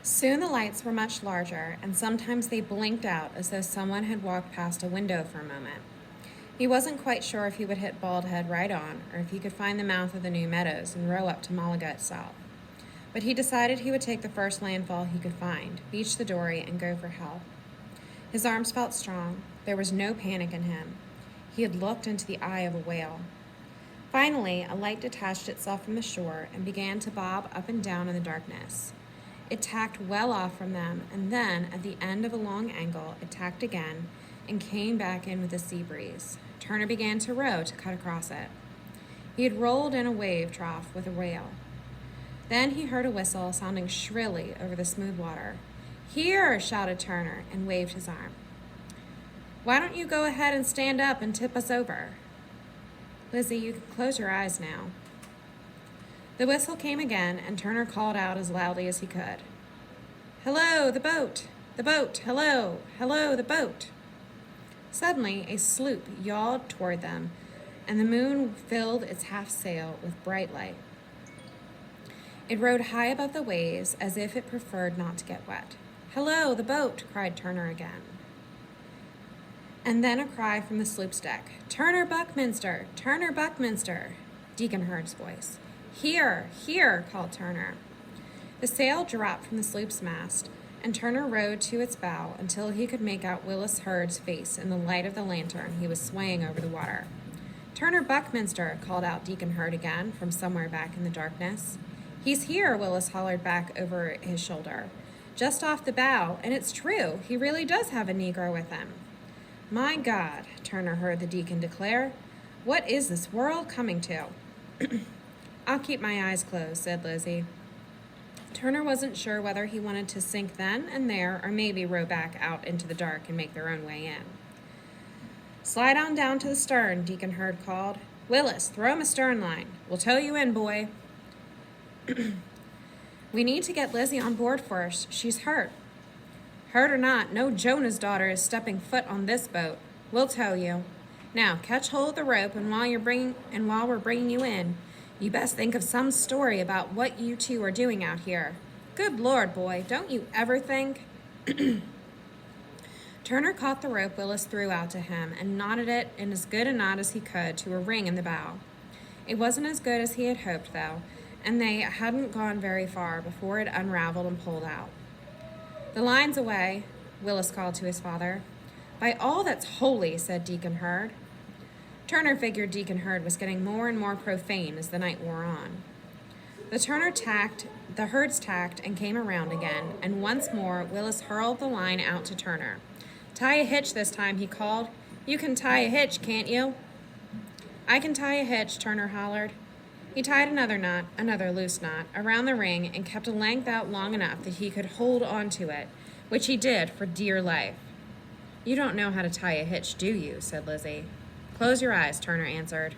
Soon the lights were much larger, and sometimes they blinked out as though someone had walked past a window for a moment. He wasn't quite sure if he would hit Bald Head right on, or if he could find the mouth of the New Meadows and row up to Malaga itself. But he decided he would take the first landfall he could find, beach the dory, and go for help. His arms felt strong. There was no panic in him. He had looked into the eye of a whale. Finally, a light detached itself from the shore and began to bob up and down in the darkness. It tacked well off from them, and then, at the end of a long angle, it tacked again and came back in with a sea breeze. Turner began to row to cut across it. He had rolled in a wave trough with a whale. Then he heard a whistle sounding shrilly over the smooth water. "Here!" shouted Turner, and waved his arm. "Why don't you go ahead and stand up and tip us over?" "Lizzie, you can close your eyes now." The whistle came again, and Turner called out as loudly as he could. "Hello, the boat! The boat! Hello! Hello, the boat!" Suddenly, a sloop yawed toward them, and the moon filled its half sail with bright light. It rode high above the waves as if it preferred not to get wet. "Hello, the boat!" cried Turner again. And then a cry from the sloop's deck. "Turner Buckminster! Turner Buckminster!" Deacon Hurd's voice. "Here! Here!" called Turner. The sail dropped from the sloop's mast, and Turner rowed to its bow until he could make out Willis Hurd's face in the light of the lantern he was swaying over the water. "Turner Buckminster!" called out Deacon Hurd again from somewhere back in the darkness. "He's here!" Willis hollered back over his shoulder. "Just off the bow, and it's true, he really does have a Negro with him." "My God," Turner heard the deacon declare, "what is this world coming to?" "I'll keep my eyes closed," said Lizzie. Turner wasn't sure whether he wanted to sink then and there or maybe row back out into the dark and make their own way in. "Slide on down to the stern," Deacon Hurd called. "Willis, throw him a stern line. We'll tow you in, boy." "We need to get Lizzie on board first. She's hurt." "Hurt or not, no Jonah's daughter is stepping foot on this boat. We'll tow you. Now, catch hold of the rope, and while we're bringing you in, you best think of some story about what you two are doing out here. Good Lord, boy, don't you ever think?" Turner caught the rope Willis threw out to him and knotted it in as good a knot as he could to a ring in the bow. It wasn't as good as he had hoped, though, and they hadn't gone very far before it unraveled and pulled out. "The line's away," Willis called to his father. "By all that's holy," said Deacon Hurd. Turner figured Deacon Hurd was getting more and more profane as the night wore on. The Hurds tacked and came around again, and once more Willis hurled the line out to Turner. "Tie a hitch this time," he called. "You can tie a hitch, can't you?" "I can tie a hitch," Turner hollered. He tied another knot, another loose knot, around the ring and kept a length out long enough that he could hold on to it, which he did for dear life. "You don't know how to tie a hitch, do you?" said Lizzie. "Close your eyes," Turner answered.